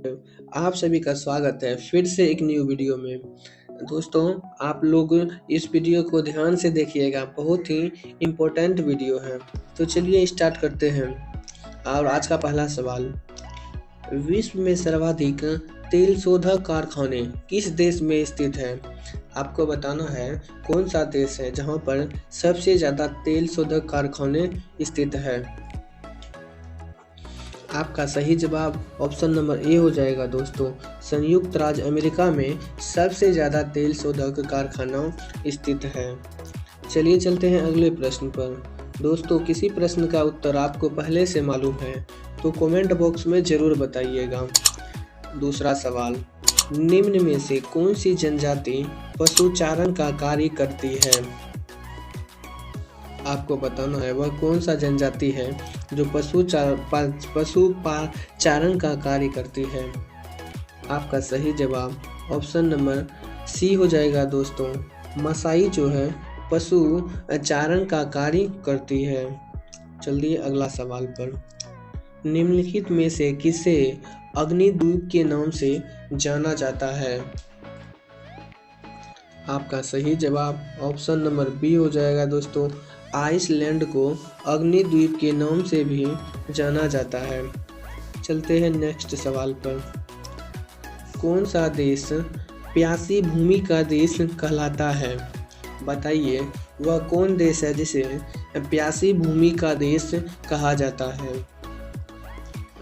आप सभी का स्वागत है फिर से एक न्यू वीडियो में। दोस्तों, आप लोग इस वीडियो को ध्यान से देखिएगा, बहुत ही इम्पोर्टेंट वीडियो है। तो चलिए स्टार्ट करते हैं। और आज का पहला सवाल, विश्व में सर्वाधिक तेल शोधक कारखाने किस देश में स्थित है? आपको बताना है कौन सा देश है जहां पर सबसे ज़्यादा तेल शोधक कारखाने स्थित है। आपका सही जवाब ऑप्शन नंबर ए हो जाएगा दोस्तों। संयुक्त राज्य अमेरिका में सबसे ज़्यादा तेल शोधक कारखाना स्थित है। चलिए चलते हैं अगले प्रश्न पर। दोस्तों, किसी प्रश्न का उत्तर आपको पहले से मालूम है तो कमेंट बॉक्स में ज़रूर बताइएगा। दूसरा सवाल, निम्न में से कौन सी जनजाति पशुचारण का कार्य करती है? आपको बताना है वह कौन सा जनजाति है जो पशुचारण का कार्य करती है। आपका सही जवाब ऑप्शन नंबर सी हो जाएगा दोस्तों। मसाई जो है पशु चारण का कार्य करती है। चलिए अगला सवाल पर। निम्नलिखित में से किसे अग्निद्वीप के नाम से जाना जाता है? आपका सही जवाब ऑप्शन नंबर बी हो जाएगा दोस्तों। आइसलैंड को अग्निद्वीप के नाम से भी जाना जाता है। चलते हैं नेक्स्ट सवाल पर। कौन सा देश प्यासी भूमि का देश कहलाता है? बताइए वह कौन देश है जिसे प्यासी भूमि का देश कहा जाता है।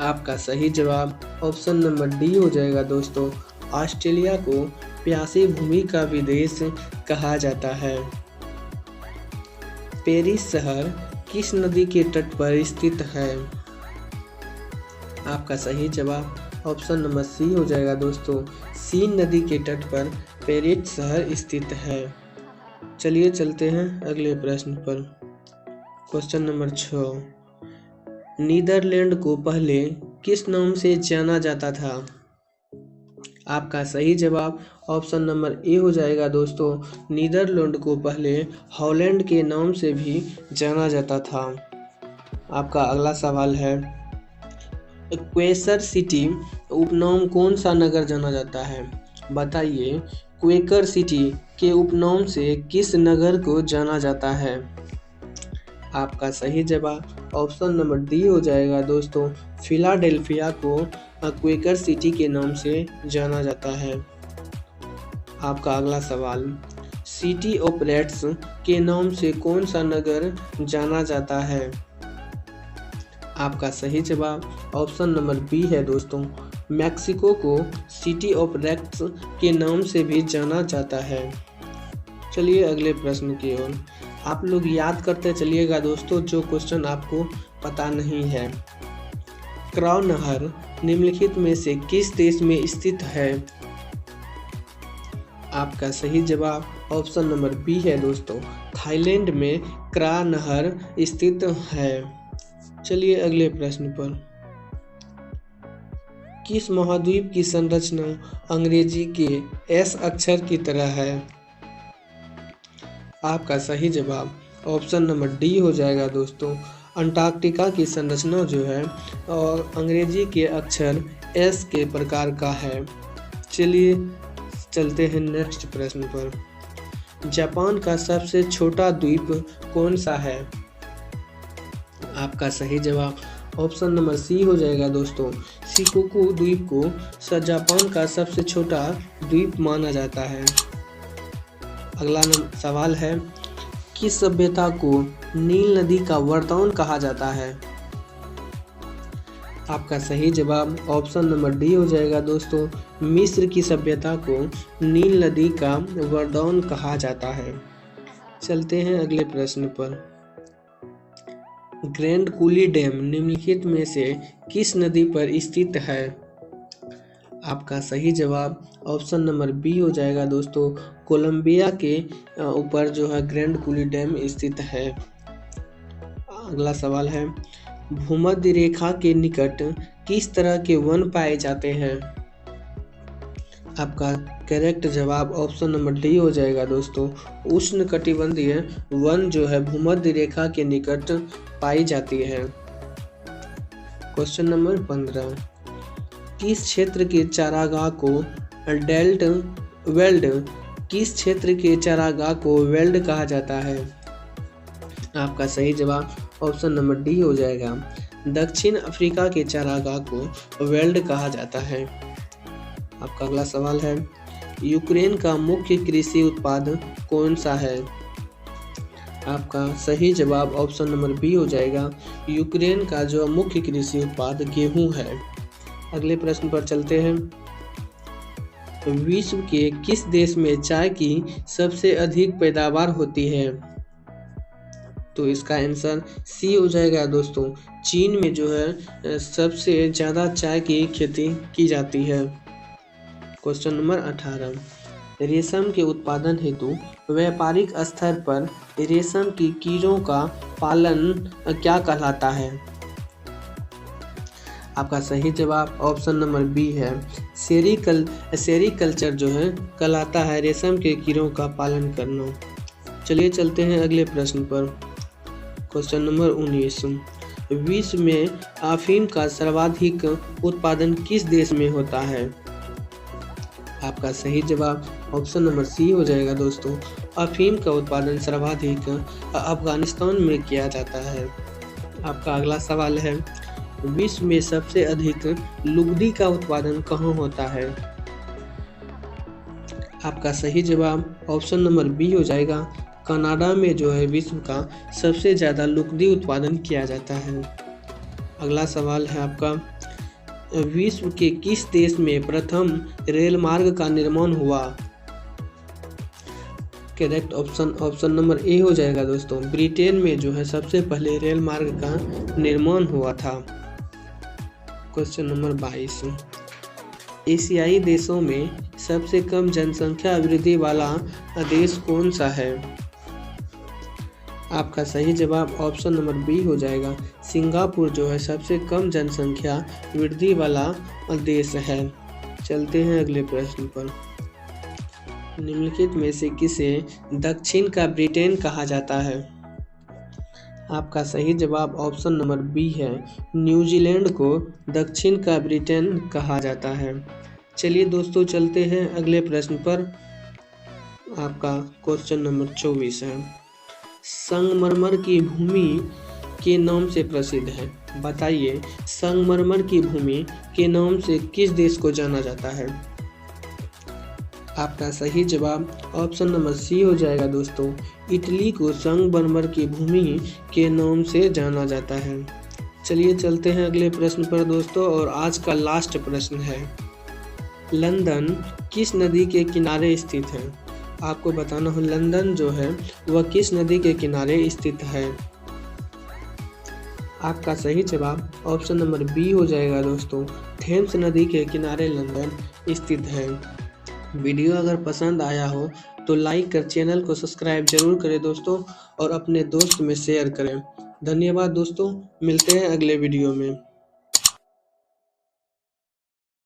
आपका सही जवाब ऑप्शन नंबर डी हो जाएगा दोस्तों। ऑस्ट्रेलिया को प्यासी भूमि का भी देश कहा जाता है। पेरिस शहर किस नदी के तट पर स्थित है? आपका सही जवाब ऑप्शन नंबर सी हो जाएगा दोस्तों। सीन नदी के तट पर पेरिस शहर स्थित है। चलिए चलते हैं अगले प्रश्न पर। क्वेश्चन नंबर 6, नीदरलैंड को पहले किस नाम से जाना जाता था? आपका सही जवाब ऑप्शन नंबर ए हो जाएगा दोस्तों। नीदरलैंड को पहले हॉलैंड के नाम से भी जाना जाता था। आपका अगला सवाल है, क्वेकर सिटी उपनाम कौन सा नगर जाना जाता है? बताइए क्वेकर सिटी के उपनाम से किस नगर को जाना जाता है? आपका सही जवाब ऑप्शन नंबर डी हो जाएगा दोस्तों। फिलाडेल्फिया को क्वेकर सिटी के नाम से जाना जाता है। आपका अगला सवाल, सिटी ऑफ रेड्स के नाम से कौन सा नगर जाना जाता है? आपका सही जवाब ऑप्शन नंबर बी है दोस्तों। मैक्सिको को सिटी ऑफ रेड्स के नाम से भी जाना जाता है। चलिए अगले प्रश्न की ओर। आप लोग याद करते चलिएगा दोस्तों जो क्वेश्चन आपको पता नहीं है। क्राउ नहर निम्नलिखित में से किस देश में स्थित है? आपका सही जवाब ऑप्शन नंबर बी है दोस्तों। थाईलैंड में क्रा नहर स्थित है। चलिए अगले प्रश्न पर। किस महाद्वीप की संरचना अंग्रेजी के एस अक्षर की तरह है? आपका सही जवाब ऑप्शन नंबर डी हो जाएगा दोस्तों। अंटार्कटिका की संरचना जो है और अंग्रेजी के अक्षर एस के प्रकार का है। चलिए चलते हैं नेक्स्ट प्रश्न पर। जापान का सबसे छोटा द्वीप कौन सा है? आपका सही जवाब ऑप्शन नंबर सी हो जाएगा दोस्तों। शिकोकू द्वीप को जापान का सबसे छोटा द्वीप माना जाता है। अगला सवाल है, किस सभ्यता को नील नदी का वरदान कहा जाता है? आपका सही जवाब ऑप्शन नंबर डी हो जाएगा दोस्तों। मिस्र की सभ्यता को नील नदी का वरदान कहा जाता है। चलते हैं अगले प्रश्न पर। ग्रैंड कूली डैम निम्नलिखित में से किस नदी पर स्थित है? आपका सही जवाब ऑप्शन नंबर बी हो जाएगा दोस्तों। कोलंबिया के ऊपर जो है ग्रैंड कूली डैम स्थित है। अगला सवाल है, भूमध्य रेखा के निकट किस तरह के वन पाए जाते हैं? आपका करेक्ट जवाब ऑप्शन नंबर डी हो जाएगा दोस्तों। उष्णकटिबंधीय वन जो है भूमध्य रेखा के निकट पाई जाती है। क्वेश्चन नंबर 15, किस क्षेत्र के चारागाह को डेल्ट वेल्ड किस क्षेत्र के चारागाह को वेल्ड कहा जाता है? आपका सही जवाब ऑप्शन नंबर डी हो जाएगा। दक्षिण अफ्रीका के चारागाह को वेल्ड कहा जाता है। आपका अगला सवाल है, यूक्रेन का मुख्य कृषि उत्पाद कौन सा है? आपका सही जवाब ऑप्शन नंबर बी हो जाएगा। यूक्रेन का जो मुख्य कृषि उत्पाद गेहूं है। अगले प्रश्न पर चलते हैं। विश्व के किस देश में चाय की सबसे अधिक पैदावार होती है? तो इसका आंसर सी हो जाएगा दोस्तों। चीन में जो है सबसे ज़्यादा चाय की खेती की जाती है। क्वेश्चन नंबर 18, रेशम के उत्पादन हेतु व्यापारिक स्तर पर रेशम की कीड़ों का पालन क्या कहलाता है? आपका सही जवाब ऑप्शन नंबर बी है। सेरीकल्चर जो है कहलाता है रेशम के कीड़ों का पालन करना। चलिए चलते हैं अगले प्रश्न पर। क्वेश्चन नंबर 19, विश्व में अफीम का सर्वाधिक उत्पादन किस देश में होता है? आपका सही जवाब ऑप्शन नंबर सी हो जाएगा दोस्तों। अफीम का उत्पादन सर्वाधिक अफगानिस्तान में किया जाता है। आपका अगला सवाल है, विश्व में सबसे अधिक लुगदी का उत्पादन कहाँ होता है? आपका सही जवाब ऑप्शन नंबर बी हो जाएगा। कनाडा में जो है विश्व का सबसे ज़्यादा लुगदी उत्पादन किया जाता है। अगला सवाल है आपका, विश्व के किस देश में प्रथम रेल मार्ग का निर्माण हुआ? करेक्ट ऑप्शन नंबर ए हो जाएगा दोस्तों। ब्रिटेन में जो है सबसे पहले रेल मार्ग का निर्माण हुआ था। क्वेश्चन नंबर 22, एशियाई देशों में सबसे कम जनसंख्या वृद्धि वाला देश कौन सा है? आपका सही जवाब ऑप्शन नंबर बी हो जाएगा। सिंगापुर जो है सबसे कम जनसंख्या वृद्धि वाला देश है। चलते हैं अगले प्रश्न पर। निम्नलिखित में से किसे दक्षिण का ब्रिटेन कहा जाता है? आपका सही जवाब ऑप्शन नंबर बी है। न्यूजीलैंड को दक्षिण का ब्रिटेन कहा जाता है। चलिए दोस्तों चलते हैं अगले प्रश्न पर। आपका क्वेश्चन नंबर 24 है, संगमरमर की भूमि के नाम से प्रसिद्ध है। बताइए, संगमरमर की भूमि के नाम से किस देश को जाना जाता है? आपका सही जवाब ऑप्शन नंबर सी हो जाएगा दोस्तों। इटली को संगमरमर की भूमि के नाम से जाना जाता है। चलिए चलते हैं अगले प्रश्न पर दोस्तों, और आज का लास्ट प्रश्न है, लंदन किस नदी के किनारे स्थित है? आपको बताना हो लंदन जो है वह किस नदी के किनारे स्थित है। आपका सही जवाब ऑप्शन नंबर बी हो जाएगा दोस्तों। थेम्स नदी के किनारे लंदन स्थित है। वीडियो अगर पसंद आया हो तो लाइक कर चैनल को सब्सक्राइब जरूर करें दोस्तों, और अपने दोस्त में शेयर करें। धन्यवाद दोस्तों, मिलते हैं अगले वीडियो में।